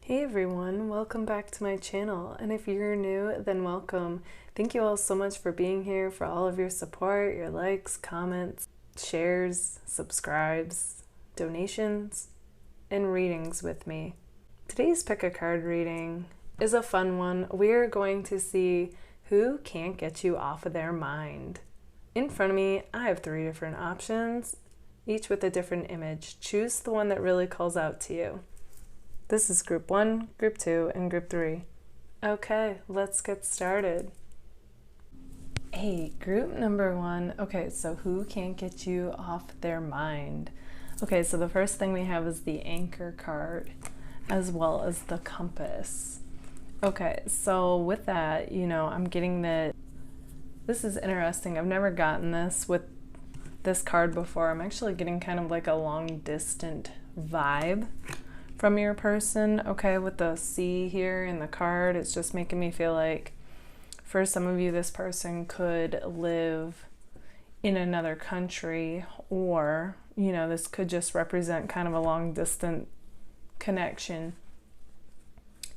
Hey everyone, welcome back to my channel, and if you're new, then welcome. Thank you all so much for being here, for all of your support, your likes, comments, shares, subscribes, donations, and readings with me. Today's pick a card reading is a fun one. We're going to see who can't get you off of their mind. In front of me, I have 3 different options, each with a different image. Choose the one that really calls out to you. This is group 1, group 2, and group 3. Okay, let's get started. Hey, group number 1. Okay, so who can't get you off their mind? Okay, so the first thing we have is the Anchor card, as well as the Compass. Okay, so with that, I'm getting that this is interesting. I've never gotten this with this card before. I'm actually getting kind of like a long distant vibe from your person. Okay, with the C here in the card, it's just making me feel like for some of you this person could live in another country, or this could just represent kind of a long distant connection.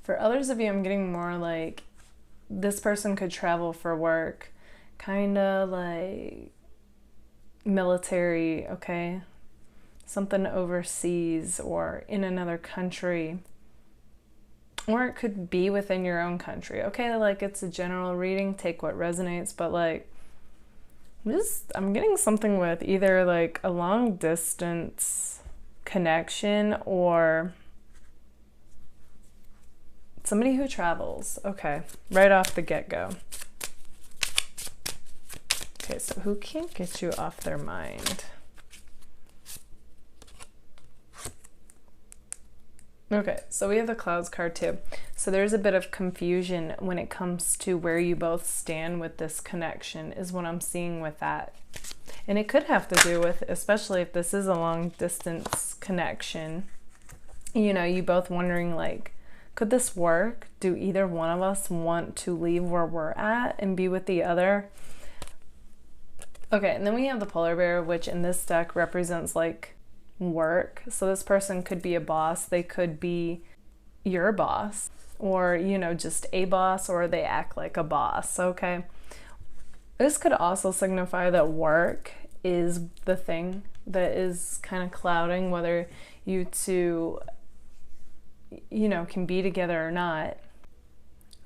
For others of you, I'm getting more like this person could travel for work, kind of like military, okay? Something overseas or in another country. Or it could be within your own country. Okay, like it's a general reading, take what resonates, but like I'm getting something with either like a long distance connection or somebody who travels. Okay, right off the get-go. Okay, so who can't get you off their mind? Okay, so we have the Clouds card too. So there's a bit of confusion when it comes to where you both stand with this connection is what I'm seeing with that. And it could have to do with, especially if this is a long distance connection, you both wondering like, could this work? Do either one of us want to leave where we're at and be with the other? Okay, and then we have the Polar Bear, which in this deck represents like work. So this person could be a boss, they could be your boss, or just a boss, or they act like a boss. Okay, this could also signify that work is the thing that is kind of clouding whether you two can be together or not.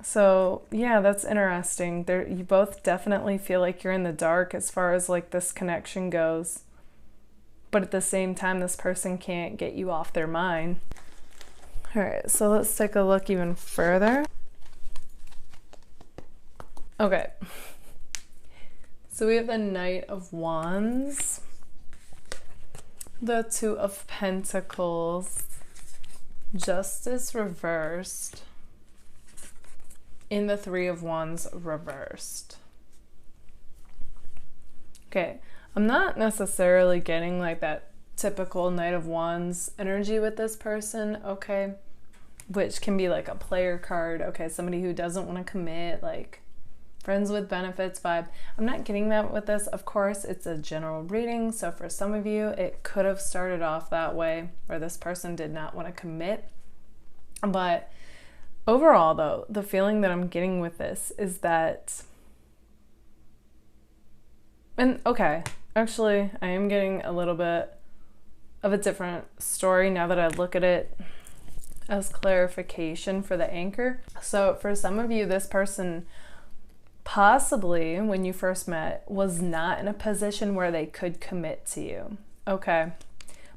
So yeah, that's interesting. You both definitely feel like you're in the dark as far as like this connection goes, but at the same time this person can't get you off their mind. All right, so let's take a look even further. Okay, so we have the Knight of Wands, the Two of Pentacles, Justice reversed, in the Three of Wands reversed. Okay, I'm not necessarily getting like that typical Knight of Wands energy with this person, okay? Which can be like a player card, okay? Somebody who doesn't want to commit, like friends with benefits vibe. I'm not getting that with this. Of course, it's a general reading, so for some of you, it could have started off that way, where this person did not want to commit. But overall, though, the feeling that I'm getting with this is that, and okay, actually, I am getting a little bit of a different story now that I look at it as clarification for the Anchor. So for some of you, this person possibly, when you first met, was not in a position where they could commit to you. Okay.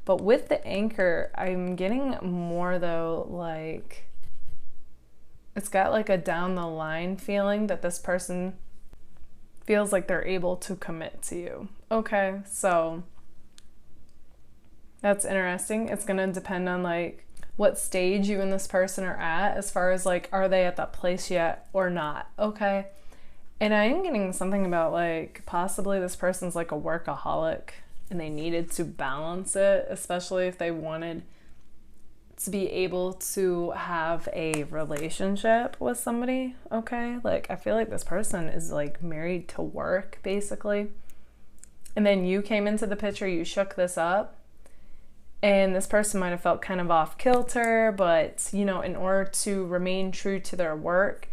But with the Anchor, I'm getting more though, like, it's got like a down the line feeling that this person feels like they're able to commit to you. Okay, so that's interesting. It's gonna depend on like what stage you and this person are at as far as like, are they at that place yet or not? Okay. And I am getting something about like possibly this person's like a workaholic and they needed to balance it, especially if they wanted to be able to have a relationship with somebody, okay? Like, I feel like this person is like married to work, basically. And then you came into the picture, you shook this up, And this person might have felt kind of off kilter, but, you know, in order to remain true to their work,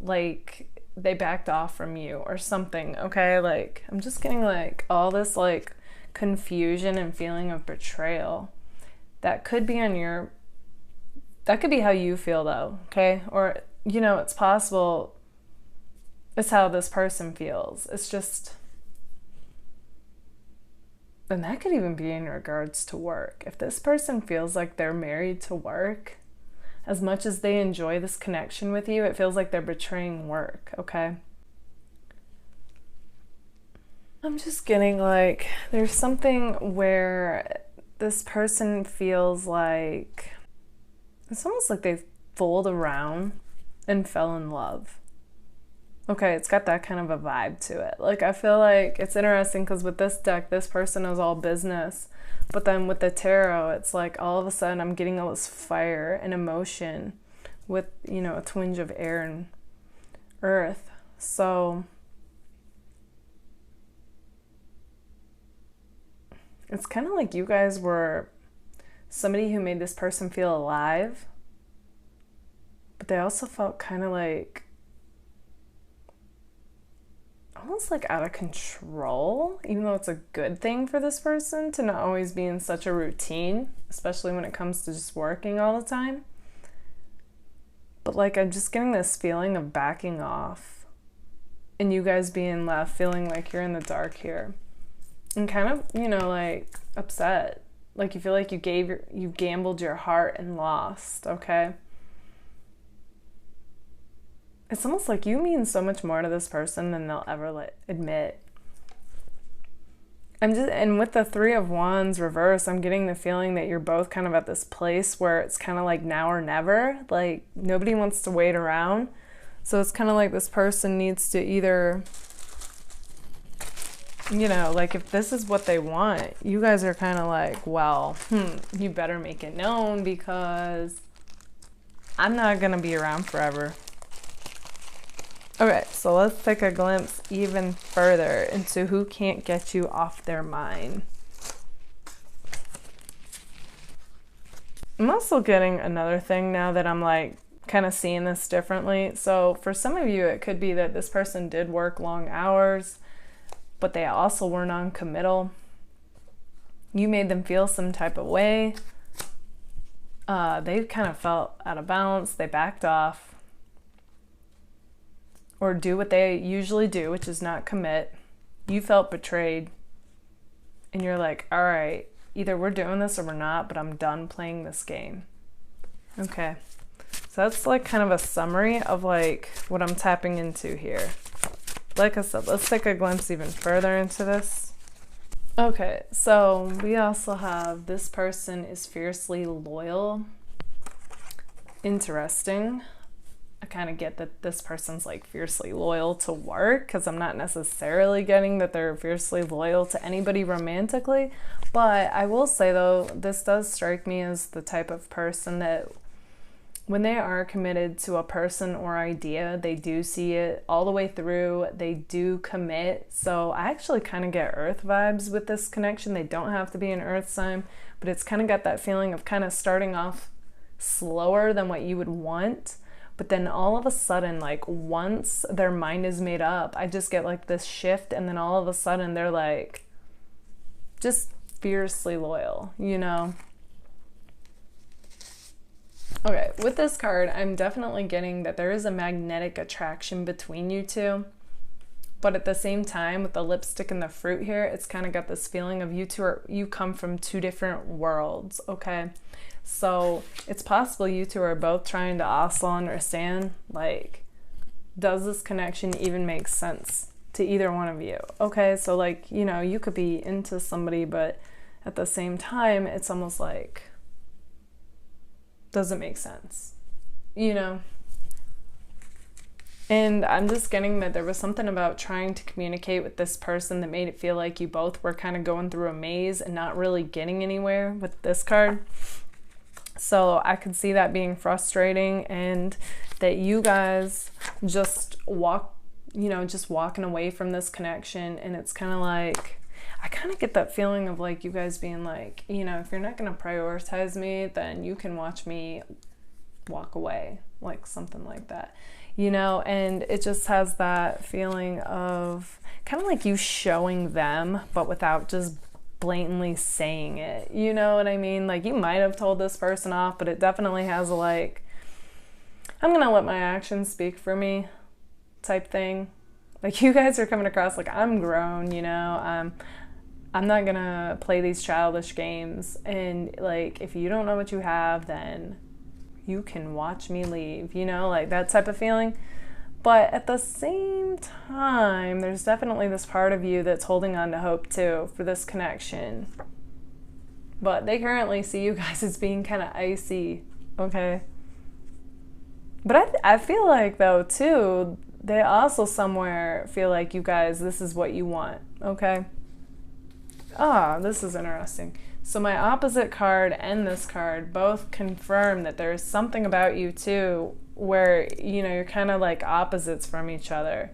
like, they backed off from you or something, okay? Like, I'm just getting, like, all this, like, confusion and feeling of betrayal. That could be that could be how you feel, though, okay? Or, you know, it's possible it's how this person feels. It's just... And that could even be in regards to work. If this person feels like they're married to work, as much as they enjoy this connection with you, it feels like they're betraying work, okay? I'm just getting like, there's something where this person feels like, it's almost like they fooled around and fell in love. Okay, it's got that kind of a vibe to it. Like, I feel like it's interesting because with this deck, this person is all business. But then with the tarot, it's like all of a sudden I'm getting all this fire and emotion with, you know, a twinge of air and earth. So it's kind of like you guys were somebody who made this person feel alive. But they also felt kind of like, almost like out of control, even though it's a good thing for this person to not always be in such a routine, especially when it comes to just working all the time. But like, I'm just getting this feeling of backing off and you guys being left feeling like you're in the dark here and kind of, you know, like upset. Like you feel like you gambled your heart and lost, okay? It's almost like you mean so much more to this person than they'll ever admit. And with the Three of Wands reverse, I'm getting the feeling that you're both kind of at this place where it's kind of like now or never. Like, nobody wants to wait around. So it's kind of like this person needs to either, you know, like if this is what they want, you guys are kind of like, well, you better make it known because I'm not going to be around forever. Okay, so let's take a glimpse even further into who can't get you off their mind. I'm also getting another thing now that I'm like kind of seeing this differently. So for some of you, it could be that this person did work long hours, but they also were non-committal. You made them feel some type of way. They kind of felt out of balance. They backed off. Or do what they usually do, which is not commit. You felt betrayed. And you're like, all right, either we're doing this or we're not, but I'm done playing this game. Okay. So that's like kind of a summary of like what I'm tapping into here. Like I said, let's take a glimpse even further into this. Okay, so we also have this person is fiercely loyal. Interesting. I kind of get that this person's like fiercely loyal to work because I'm not necessarily getting that they're fiercely loyal to anybody romantically. But I will say though, this does strike me as the type of person that when they are committed to a person or idea, they do see it all the way through. They do commit. So I actually kind of get earth vibes with this connection. They don't have to be an earth sign, but it's kind of got that feeling of kind of starting off slower than what you would want. But then all of a sudden, like once their mind is made up, I just get like this shift, and then all of a sudden they're like just fiercely loyal, you know? Okay, with this card, I'm definitely getting that there is a magnetic attraction between you two. But at the same time, with the lipstick and the fruit here, it's kind of got this feeling of you come from two different worlds, okay? So it's possible you two are both trying to also understand, like, does this connection even make sense to either one of you? Okay, so like, you know, you could be into somebody, but at the same time, it's almost like, does it make sense? You know? And I'm just getting that there was something about trying to communicate with this person that made it feel like you both were kind of going through a maze and not really getting anywhere with this card. So I could see that being frustrating, and that you guys just walking away from this connection. And it's kind of like, I kind of get that feeling of like you guys being like, you know, if you're not going to prioritize me, then you can watch me walk away, like something like that, you know. And it just has that feeling of kind of like you showing them, but without just blatantly saying it, you know what I mean? Like you might have told this person off, but it definitely has a like, I'm gonna let my actions speak for me type thing. Like you guys are coming across like I'm grown, you know, I'm not gonna play these childish games, and like if you don't know what you have, then you can watch me leave, you know, like that type of feeling. But at the same time, there's definitely this part of you that's holding on to hope too for this connection. But they currently see you guys as being kind of icy, okay? But I feel like though too, they also somewhere feel like you guys, this is what you want, okay? Ah, this is interesting. So my opposite card and this card both confirm that there's something about you too where, you know, you're kind of like opposites from each other.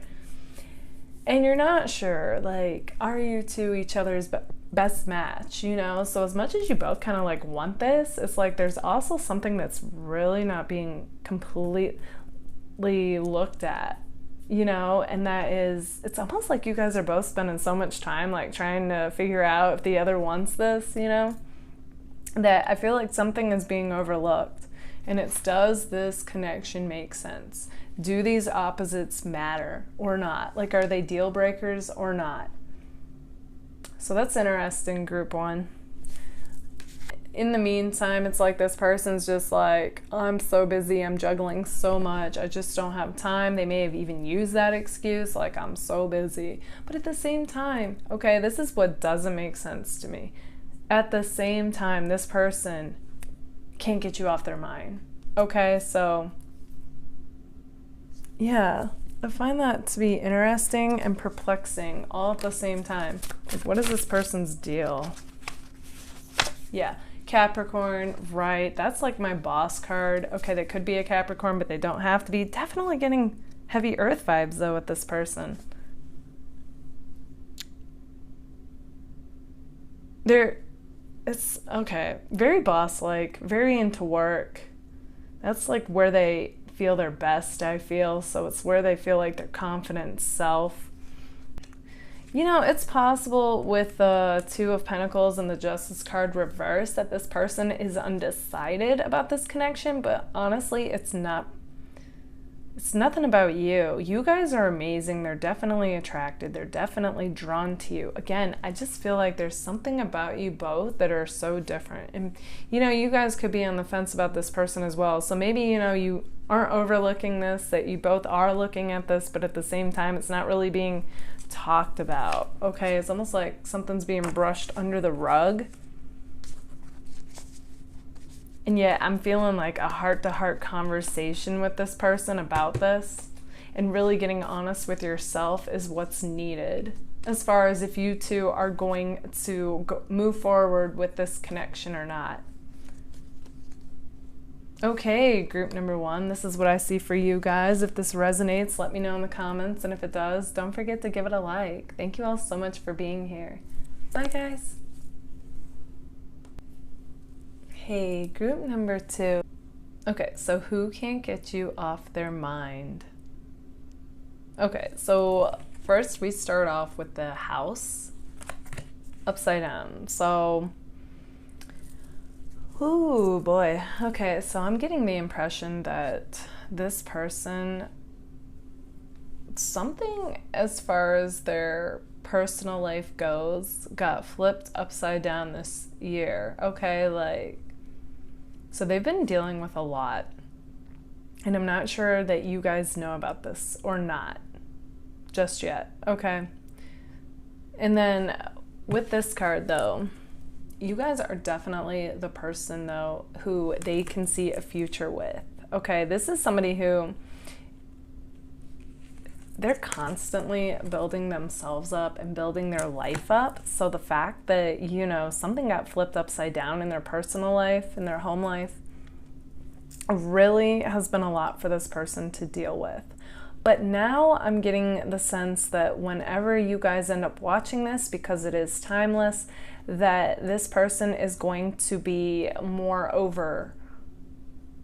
And you're not sure, like, are you two each other's best match, you know? So as much as you both kind of like want this, it's like there's also something that's really not being completely looked at, you know? And that is, it's almost like you guys are both spending so much time like trying to figure out if the other wants this, you know? That I feel like something is being overlooked. And it's, does this connection make sense? Do these opposites matter or not? Like, are they deal breakers or not? So that's interesting, group one. In the meantime, it's like this person's just like, I'm so busy, I'm juggling so much, I just don't have time. They may have even used that excuse, like, I'm so busy. But at the same time, okay, this is what doesn't make sense to me. At the same time, this person can't get you off their mind. Okay, so yeah, I find that to be interesting and perplexing all at the same time. Like, what is this person's deal? Yeah, Capricorn, right? That's like my boss card. Okay, they could be a Capricorn, but they don't have to be. Definitely getting heavy earth vibes though with this person. It's okay, very boss-like, very into work. That's like where they feel their best, I feel. So it's where they feel like their confident self. You know, it's possible with the Two of Pentacles and the Justice card reversed that this person is undecided about this connection, but honestly, it's nothing about you. You guys are amazing. They're definitely attracted. They're definitely drawn to you. Again, I just feel like there's something about you both that are so different. And, you know, you guys could be on the fence about this person as well. So maybe, you know, you aren't overlooking this, that you both are looking at this, but at the same time, it's not really being talked about. Okay, it's almost like something's being brushed under the rug. And yet I'm feeling like a heart-to-heart conversation with this person about this, and really getting honest with yourself is what's needed as far as if you two are going to move forward with this connection or not. Okay, group number one, this is what I see for you guys. If this resonates, let me know in the comments, and if it does, don't forget to give it a like. Thank you all so much for being here. Bye, guys. Hey, group number two. Okay, so who can't get you off their mind? Okay, so first we start off with the house upside down. So, ooh boy. Okay, so I'm getting the impression that this person, something as far as their personal life goes, got flipped upside down this year. Okay, like, so they've been dealing with a lot, and I'm not sure that you guys know about this or not just yet, okay? And then with this card though, you guys are definitely the person though who they can see a future with, okay? This is somebody who, they're constantly building themselves up and building their life up. So the fact that, you know, something got flipped upside down in their personal life, in their home life, really has been a lot for this person to deal with. But now I'm getting the sense that whenever you guys end up watching this, because it is timeless, that this person is going to be more over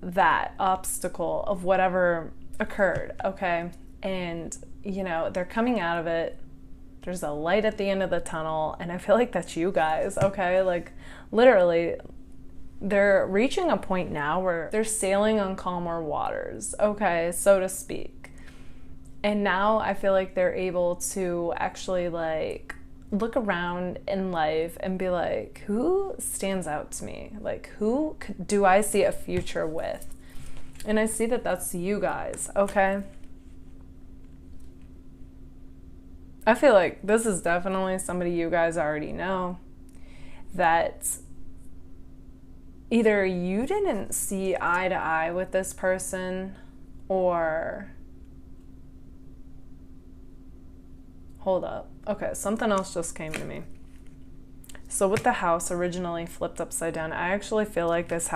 that obstacle of whatever occurred, okay? And, you know, they're coming out of it. There's a light at the end of the tunnel, and I feel like that's you guys, okay? Like, literally, they're reaching a point now where they're sailing on calmer waters, okay, so to speak. And now I feel like they're able to actually, like, look around in life and be like, who stands out to me? Like, who do I see a future with? And I see that that's you guys, okay? I feel like this is definitely somebody you guys already know, that either you didn't see eye to eye with this person, or... Hold up. Okay, something else just came to me. So with the house originally flipped upside down, I actually feel like this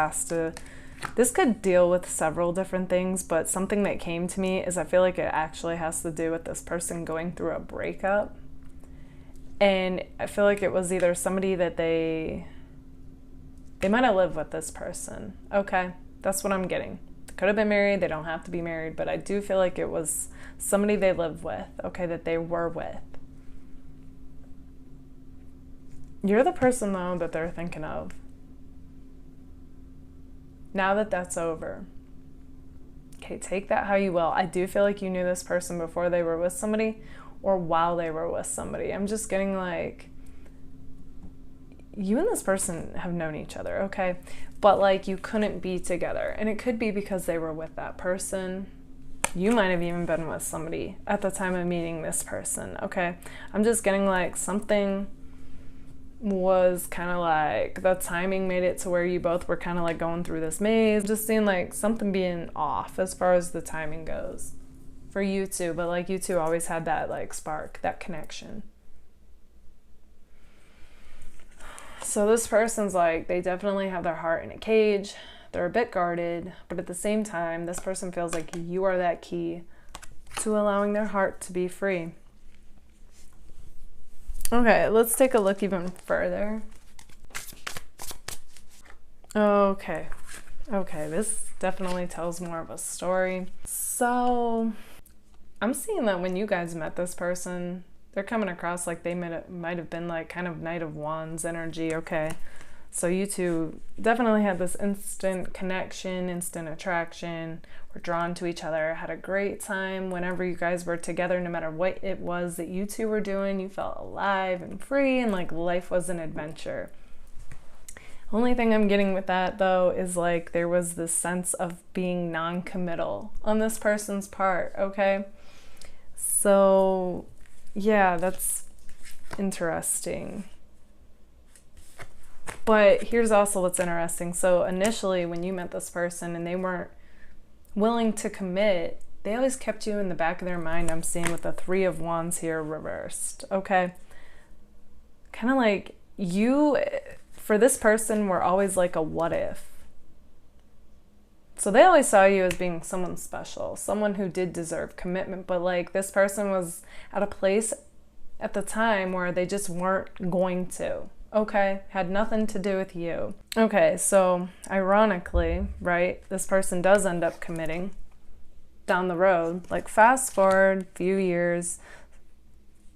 could deal with several different things, but something that came to me is I feel like it actually has to do with this person going through a breakup. And I feel like it was either somebody that they might have lived with this person. Okay, that's what I'm getting. They could have been married, they don't have to be married, but I do feel like it was somebody they lived with, okay, that they were with. You're the person, though, that they're thinking of. Now that that's over, okay, take that how you will. I do feel like you knew this person before they were with somebody or while they were with somebody. I'm just getting like, you and this person have known each other, okay? But like you couldn't be together. And it could be because they were with that person. You might have even been with somebody at the time of meeting this person, okay? I'm just getting like something was kind of like the timing made it to where you both were kind of like going through this maze. Just seeing like something being off as far as the timing goes for you two. But like you two always had that like spark, that connection. So this person's like, they definitely have their heart in a cage. They're a bit guarded, but at the same time, this person feels like you are that key to allowing their heart to be free. Okay, let's take a look even further. Okay, this definitely tells more of a story. So, I'm seeing that when you guys met this person, they're coming across like they might have been like kind of Knight of Wands energy, okay? So you two definitely had this instant connection, instant attraction, were drawn to each other, had a great time whenever you guys were together, no matter what it was that you two were doing. You felt alive and free and like life was an adventure. Only thing I'm getting with that though is like there was this sense of being non-committal on this person's part, okay? So yeah, that's interesting. But here's also what's interesting. So initially when you met this person and they weren't willing to commit, they always kept you in the back of their mind. I'm seeing with the Three of Wands here reversed, okay? Kind of like you, for this person, were always like a what if. So they always saw you as being someone special, someone who did deserve commitment, but like this person was at a place at the time where they just weren't going to. Okay, had nothing to do with you. Okay, so ironically, right, this person does end up committing down the road. Like fast forward a few years,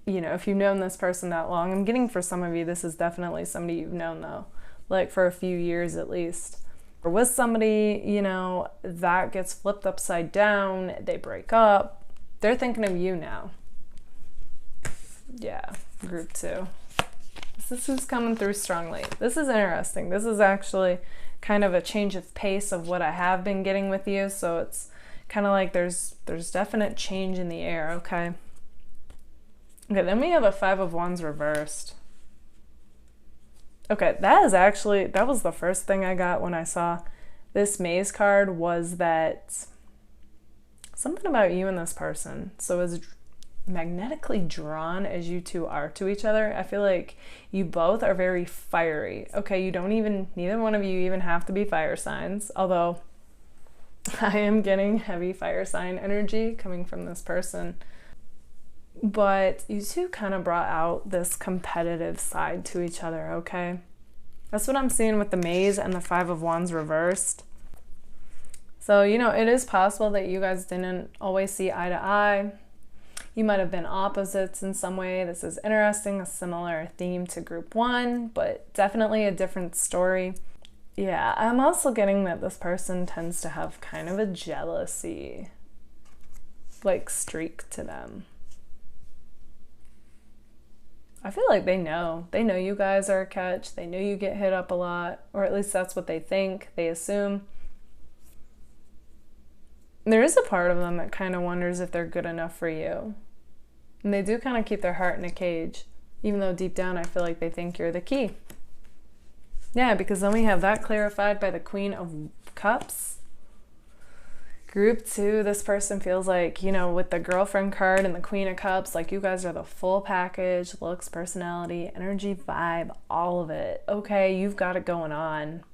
you know, if you've known this person that long, I'm getting for some of you, this is definitely somebody you've known though, like for a few years at least. Or with somebody, you know, that gets flipped upside down, they break up, they're thinking of you now. Yeah, group 2. This is coming through strongly. This is interesting. This is actually kind of a change of pace of what I have been getting with you. So it's kind of like there's definite change in the air, okay? Okay, then we have a Five of Wands reversed. Okay, that was the first thing I got when I saw this maze card, was that something about you and this person. So as magnetically drawn as you two are to each other, I feel like you both are very fiery. Okay, neither one of you even have to be fire signs, although I am getting heavy fire sign energy coming from this person. But you two kind of brought out this competitive side to each other, okay? That's what I'm seeing with the Maze and the Five of Wands reversed. So, you know, it is possible that you guys didn't always see eye to eye. You might have been opposites in some way. This is interesting, a similar theme to group 1, but definitely a different story. Yeah, I'm also getting that this person tends to have kind of a jealousy, like, streak to them. I feel like they know you guys are a catch. They know you get hit up a lot, or at least that's what they think, they assume. There is a part of them that kind of wonders if they're good enough for you. And they do kind of keep their heart in a cage, even though deep down I feel like they think you're the key. Yeah, because then we have that clarified by the Queen of Cups. Group 2, this person feels like, you know, with the girlfriend card and the Queen of Cups, like you guys are the full package, looks, personality, energy, vibe, all of it. Okay, you've got it going on.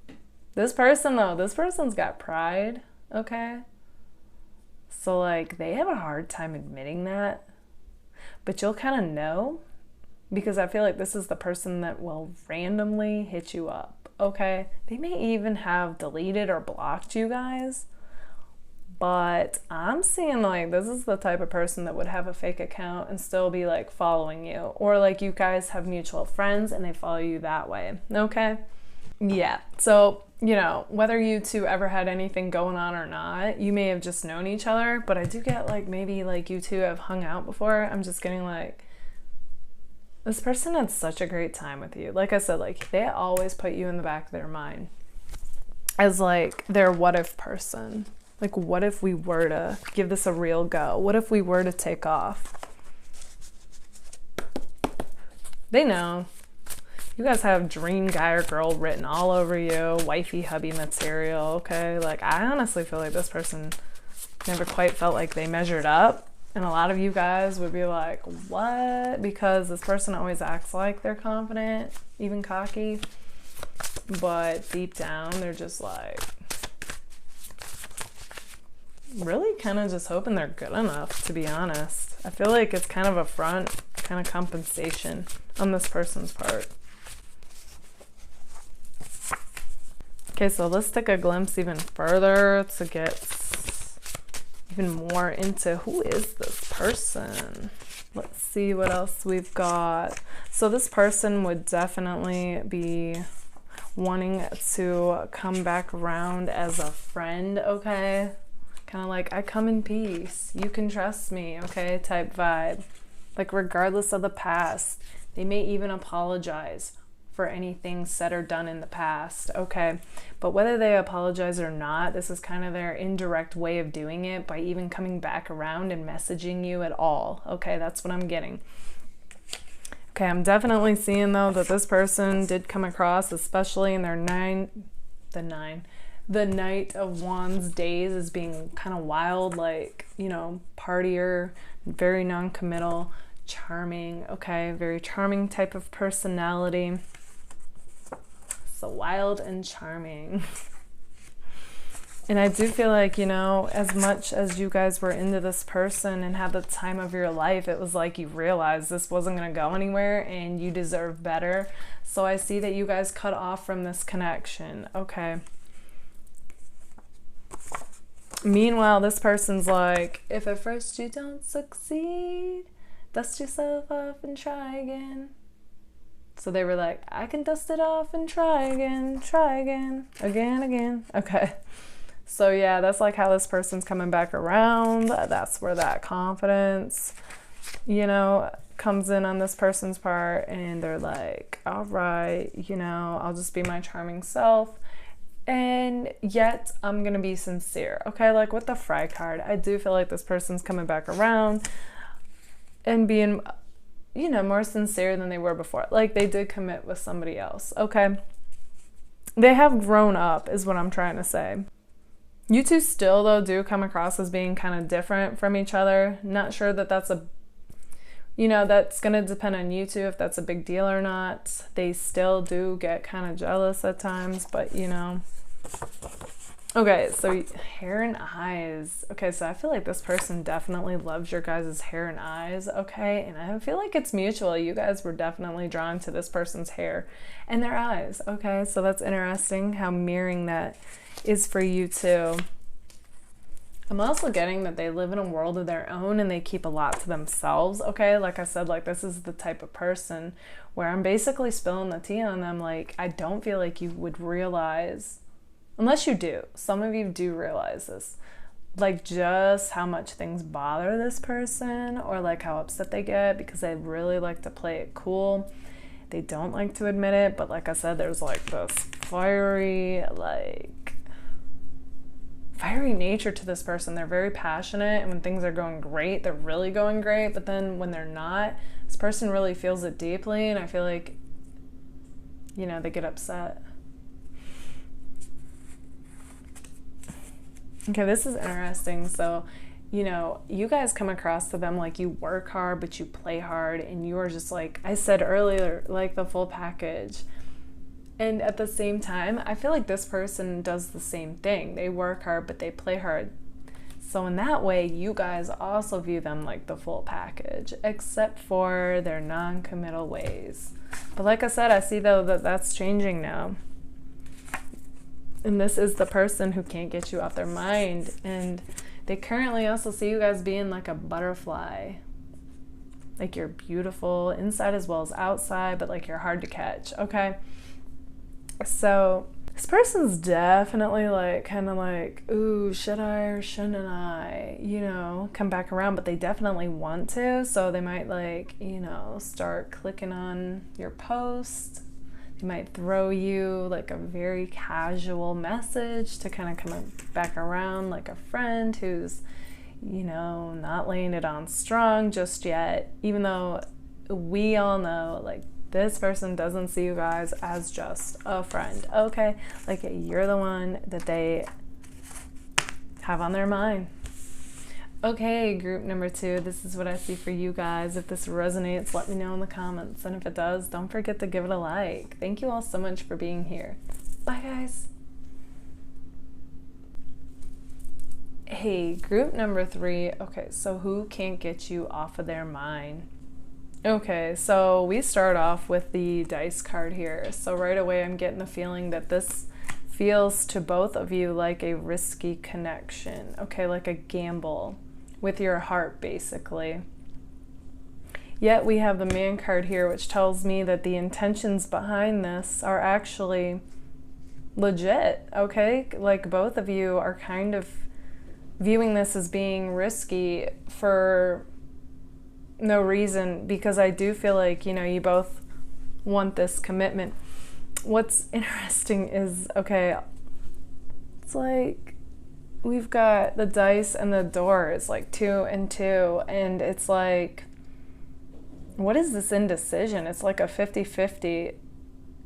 This person, though, this person's got pride, okay? So, like, they have a hard time admitting that. But you'll kind of know, because I feel like this is the person that will randomly hit you up, okay? They may even have deleted or blocked you guys, but I'm seeing like this is the type of person that would have a fake account and still be like following you, or like you guys have mutual friends and they follow you that way, okay? Yeah, so, you know, whether you two ever had anything going on or not, you may have just known each other, but I do get like maybe like you two have hung out before. I'm just getting like, this person had such a great time with you. Like I said, like they always put you in the back of their mind as like their what if person. Like, what if we were to give this a real go? What if we were to take off? They know. You guys have dream guy or girl written all over you, wifey, hubby material, okay? Like, I honestly feel like this person never quite felt like they measured up. And a lot of you guys would be like, what? Because this person always acts like they're confident, even cocky. But deep down, they're just like, really kind of just hoping they're good enough, to be honest. I feel like it's kind of a front, kind of compensation on this person's part. Okay, so let's take a glimpse even further to get even more into who is this person. Let's see what else we've got. So this person would definitely be wanting to come back around as a friend, okay? Kind of like, I come in peace, you can trust me, okay, type vibe. Like, regardless of the past, they may even apologize for anything said or done in the past, okay? But whether they apologize or not, this is kind of their indirect way of doing it by even coming back around and messaging you at all, okay? That's what I'm getting. Okay, I'm definitely seeing, though, that this person did come across, especially in their the Knight of Wands days, as being kind of wild, like, you know, partier, very non-committal, charming, okay? Very charming type of personality. So wild and charming. And I do feel like, you know, as much as you guys were into this person and had the time of your life, it was like you realized this wasn't going to go anywhere and you deserve better. So I see that you guys cut off from this connection, okay? Meanwhile, this person's like, if at first you don't succeed, dust yourself off and try again. So they were like, I can dust it off and try again, again. Okay. So yeah, that's like how this person's coming back around. That's where that confidence, you know, comes in on this person's part. And they're like, all right, you know, I'll just be my charming self. And yet I'm going to be sincere. Okay, like with the Fry card, I do feel like this person's coming back around and being, you know, more sincere than they were before. Like they did commit with somebody else, okay? They have grown up is what I'm trying to say. You two still, though, do come across as being kind of different from each other. Not sure that that's a, you know, that's going to depend on you two if that's a big deal or not. They still do get kind of jealous at times, but, you know, Okay, so hair and eyes. Okay, so I feel like this person definitely loves your guys' hair and eyes, okay? And I feel like it's mutual. You guys were definitely drawn to this person's hair and their eyes, okay? So that's interesting how mirroring that is for you too. I'm also getting that they live in a world of their own and they keep a lot to themselves, okay? Like I said, like this is the type of person where I'm basically spilling the tea on them. Like, I don't feel like you would realize, unless you do, some of you do realize this, like just how much things bother this person or like how upset they get because they really like to play it cool. They don't like to admit it, but like I said, there's like this fiery nature to this person. They're very passionate, and when things are going great, they're really going great, but then when they're not, this person really feels it deeply, and I feel like, you know, they get upset. Okay, this is interesting. So, you know, you guys come across to them like you work hard, but you play hard, and you are just like I said earlier, like the full package. And at the same time, I feel like this person does the same thing. They work hard, but they play hard. So in that way, you guys also view them like the full package, except for their non-committal ways. But like I said, I see though that that's changing now. And this is the person who can't get you off their mind. And they currently also see you guys being like a butterfly. Like you're beautiful inside as well as outside, but like you're hard to catch, okay? So this person's definitely like kind of like, ooh, should I or shouldn't I, you know, come back around, but they definitely want to. So they might like, you know, start clicking on your post. They might throw you like a very casual message to kind of come back around, like a friend who's, you know, not laying it on strong just yet, even though we all know like this person doesn't see you guys as just a friend, okay? Like you're the one that they have on their mind. Okay, group number 2, this is what I see for you guys. If this resonates, let me know in the comments. And if it does, don't forget to give it a like. Thank you all so much for being here. Bye, guys. Hey, group number 3. Okay, so who can't get you off of their mind? Okay, so we start off with the dice card here. So right away I'm getting the feeling that this feels to both of you like a risky connection. Okay, like a gamble with your heart, basically. Yet we have the Man card here, which tells me that the intentions behind this are actually legit, okay? Like both of you are kind of viewing this as being risky for no reason, because I do feel like, you know, you both want this commitment. What's interesting is, okay, it's like we've got the dice and the door is like 2 and 2, and it's like, what is this indecision? It's like a 50-50,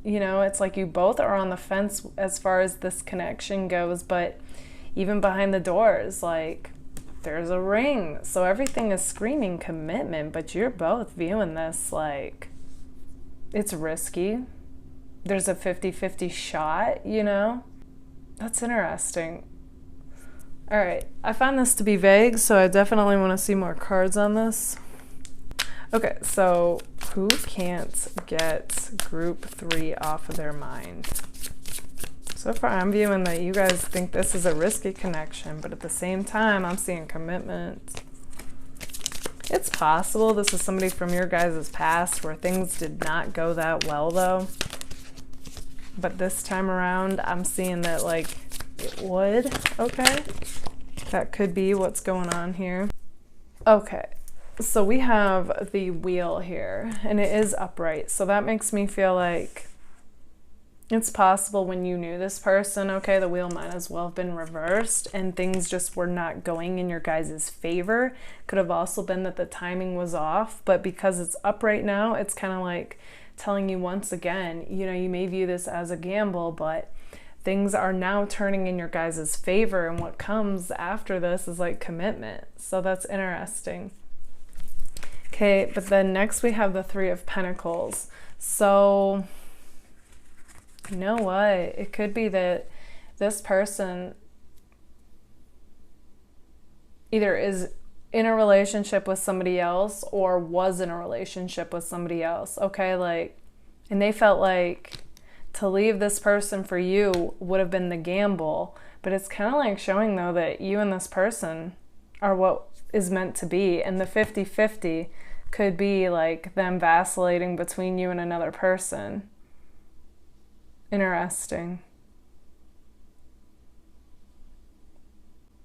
you know, it's like you both are on the fence as far as this connection goes, but even behind the doors, like there's a ring, so everything is screaming commitment, but you're both viewing this like it's risky. There's a 50-50 shot, you know? That's interesting. All right, I found this to be vague, so I definitely want to see more cards on this. Okay, so who can't get group 3 off of their mind? So far, I'm viewing that you guys think this is a risky connection, but at the same time, I'm seeing commitment. It's possible this is somebody from your guys' past where things did not go that well, though. But this time around, I'm seeing that, like, it would, okay? That could be what's going on here. Okay, so we have the wheel here, and it is upright. So that makes me feel like it's possible when you knew this person, okay, the wheel might as well have been reversed and things just were not going in your guys' favor. Could have also been that the timing was off, but because it's upright now, it's kind of like telling you once again, you know, you may view this as a gamble, but things are now turning in your guys' favor, and what comes after this is like commitment. So that's interesting. Okay, but then next we have the 3 of Pentacles. So you know what? It could be that this person either is in a relationship with somebody else or was in a relationship with somebody else, okay? Like, and they felt like to leave this person for you would have been the gamble, but it's kind of like showing, though, that you and this person are what is meant to be, and the 50-50 could be like them vacillating between you and another person. Interesting.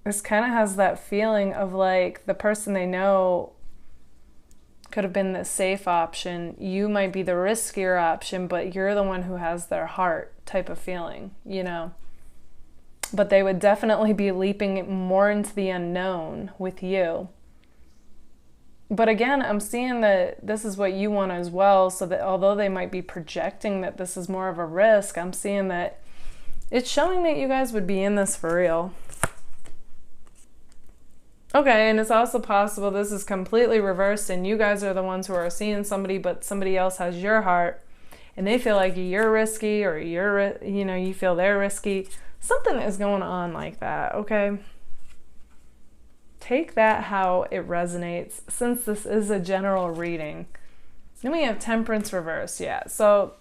This kind of has that feeling of like the person they know could have been the safe option. You might be the riskier option, but you're the one who has their heart type of feeling, you know? But they would definitely be leaping more into the unknown with you. But again, I'm seeing that this is what you want as well, so that although they might be projecting that this is more of a risk, I'm seeing that it's showing that you guys would be in this for real. Okay, and it's also possible this is completely reversed and you guys are the ones who are seeing somebody, but somebody else has your heart and they feel like you're risky, or you feel they're risky. Something is going on like that, okay? Take that how it resonates, since this is a general reading. Then we have Temperance reverse, yeah. So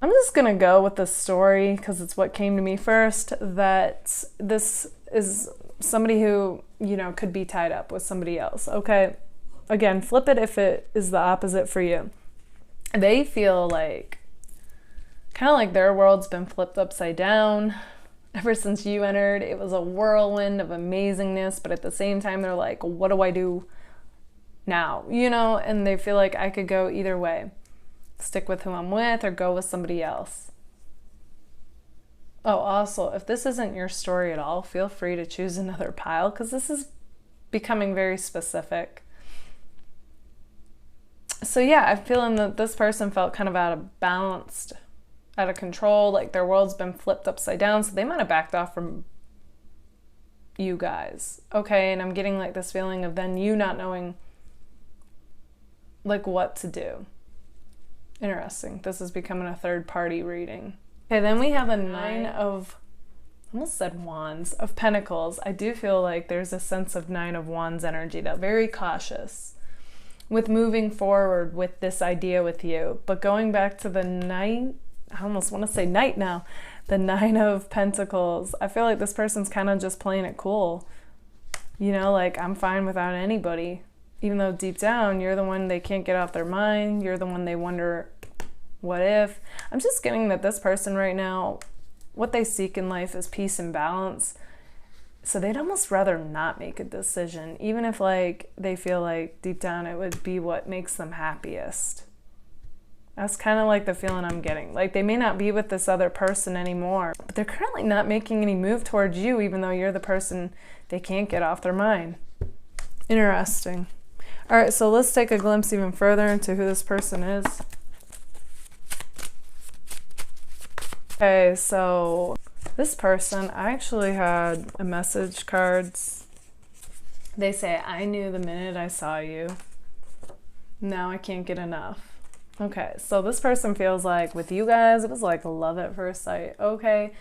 I'm just going to go with the story because it's what came to me first, that this is somebody who, could be tied up with somebody else, okay? Again, flip it if it is the opposite for you. They feel like, kind of like their world's been flipped upside down. Ever since you entered, it was a whirlwind of amazingness, but at the same time, they're like, what do I do now? And they feel like I could go either way. Stick with who I'm with or go with somebody else. Oh, also, if this isn't your story at all, feel free to choose another pile because this is becoming very specific. So yeah, I'm feeling that this person felt kind of out of balance, out of control, like their world's been flipped upside down, so they might have backed off from you guys. Okay, and I'm getting like this feeling of then you not knowing like what to do. Interesting. This is becoming a third party reading. Okay, then we have a Nine of, I almost said Wands, of Pentacles. I do feel like there's a sense of Nine of Wands energy, though. Very cautious with moving forward with this idea with you. But going back to the Knight, I almost want to say Knight now, the Nine of Pentacles. I feel like this person's kind of just playing it cool. Like, I'm fine without anybody. Even though deep down, you're the one they can't get off their mind. You're the one they wonder, what if? I'm just getting that this person right now, what they seek in life is peace and balance. So they'd almost rather not make a decision, even if like they feel like deep down it would be what makes them happiest. That's kind of like the feeling I'm getting. Like, they may not be with this other person anymore, but they're currently not making any move towards you, even though you're the person they can't get off their mind. Interesting. All right, so let's take a glimpse even further into who this person is. Okay, so this person, I actually had a message cards. They say, I knew the minute I saw you. Now I can't get enough. Okay, so this person feels like with you guys, it was like love at first sight. Okay,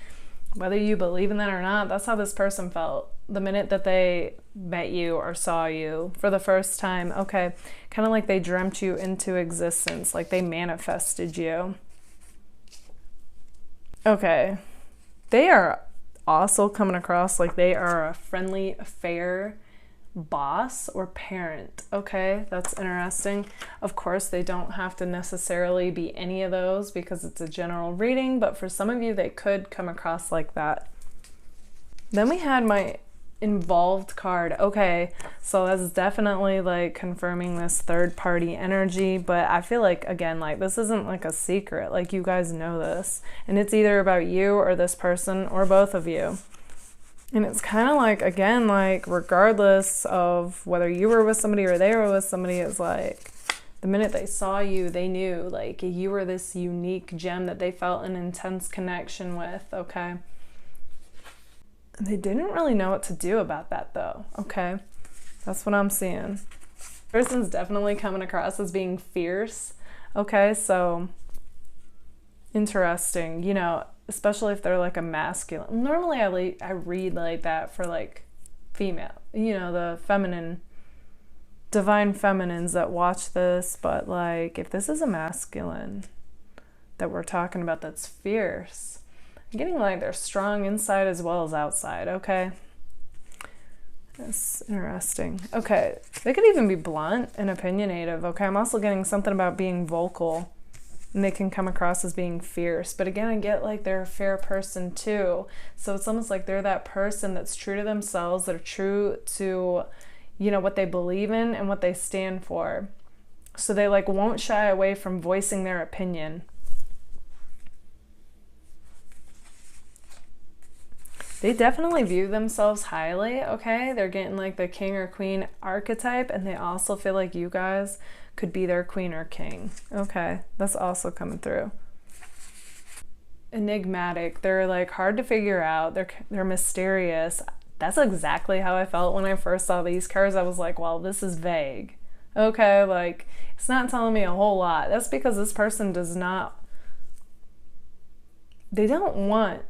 whether you believe in that or not, that's how this person felt the minute that they met you or saw you for the first time. Okay, kind of like they dreamt you into existence, like they manifested you. Okay, they are also coming across like they are a friendly, fair boss or parent. Okay, that's interesting. Of course, they don't have to necessarily be any of those because it's a general reading, but for some of you, they could come across like that. Then we had my involved card. Okay, so that's definitely like confirming this third party energy, but I feel like, again, like this isn't like a secret, like you guys know this, and it's either about you or this person or both of you. And it's kind of like, again, like regardless of whether you were with somebody or they were with somebody, it's like the minute they saw you, they knew like you were this unique gem that they felt an intense connection with. Okay, they didn't really know what to do about that though. Okay, that's what I'm seeing. Person's definitely coming across as being fierce. Okay, so interesting, you know, especially if they're like a masculine. Normally I read like that for like female, you know, the feminine, divine feminines that watch this. But like, if this is a masculine that we're talking about that's fierce, I'm getting like they're strong inside as well as outside, okay? That's interesting. Okay, they could even be blunt and opinionative, okay? I'm also getting something about being vocal, and they can come across as being fierce. But again, I get like they're a fair person too. So it's almost like they're that person that's true to themselves, they're true to, you know, what they believe in and what they stand for. So they like won't shy away from voicing their opinion. They definitely view themselves highly, okay? They're getting like the king or queen archetype, and they also feel like you guys could be their queen or king. Okay, that's also coming through. Enigmatic. They're like hard to figure out. They're mysterious. That's exactly how I felt when I first saw these cards. I was like, well, this is vague. Okay, like it's not telling me a whole lot. That's because this person does not, they don't want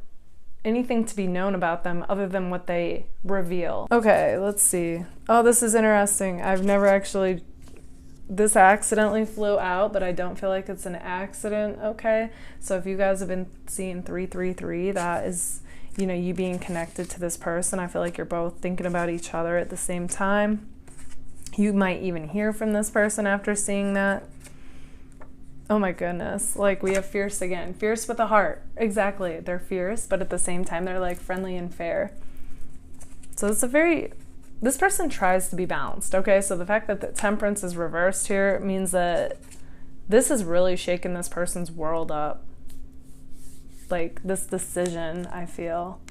anything to be known about them other than what they reveal. Okay, let's see. Oh, this is interesting. I've never actually, this accidentally flew out, but I don't feel like it's an accident, okay? So if you guys have been seeing 333, that is, you know, you being connected to this person. I feel like you're both thinking about each other at the same time. You might even hear from this person after seeing that. Oh my goodness, like we have fierce again. Fierce with a heart. Exactly, they're fierce, but at the same time they're like friendly and fair. So it's a very, this person tries to be balanced, okay? So the fact that the temperance is reversed here means that this is really shaking this person's world up. Like this decision, I feel.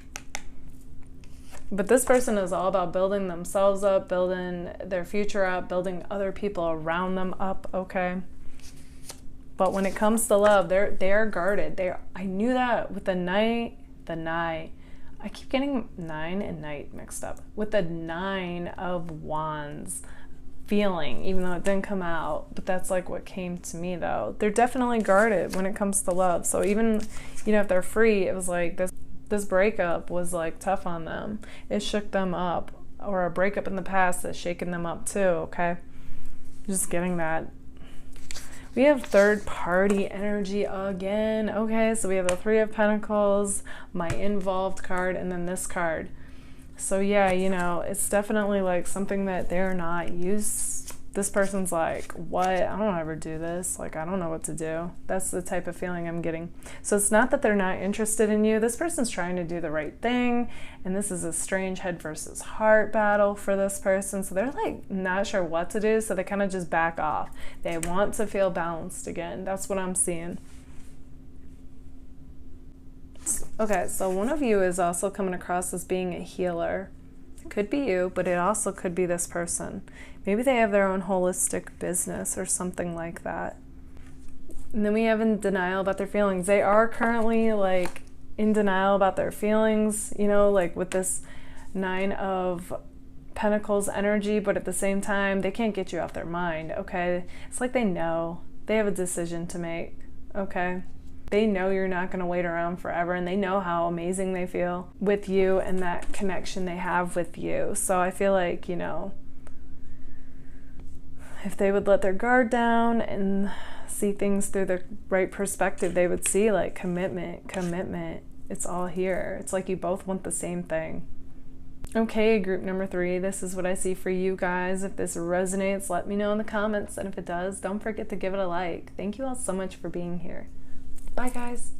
But this person is all about building themselves up, building their future up, building other people around them up, okay? But when it comes to love, they're guarded. I knew that with the knight. I keep getting 9 and knight mixed up. With the 9 of wands feeling, even though it didn't come out, but that's like what came to me though. They're definitely guarded when it comes to love. So even, you know, if they're free, it was like this breakup was like tough on them. It shook them up, or a breakup in the past that's shaken them up too, okay? Just getting that. We have third party energy again. Okay, so we have the 3 of Pentacles, my involved card, and then this card. So yeah, you know, it's definitely like something that they're not used. This person's like, what? I don't ever do this. Like, I don't know what to do. That's the type of feeling I'm getting. So it's not that they're not interested in you. This person's trying to do the right thing. And this is a strange head versus heart battle for this person. So they're like not sure what to do. So they kind of just back off. They want to feel balanced again. That's what I'm seeing. Okay, so one of you is also coming across as being a healer. It could be you, but it also could be this person. Maybe they have their own holistic business or something like that. And then we have in denial about their feelings. They are currently like in denial about their feelings, you know, like with this 9 of Pentacles energy, but at the same time, they can't get you off their mind, okay? It's like they know. They have a decision to make, okay? They know you're not going to wait around forever, and they know how amazing they feel with you and that connection they have with you. So I feel like, you know, if they would let their guard down and see things through the right perspective, they would see like commitment. It's all here. It's like you both want the same thing. Okay, group number 3, this is what I see for you guys. If this resonates, let me know in the comments. And if it does, don't forget to give it a like. Thank you all so much for being here. Bye, guys.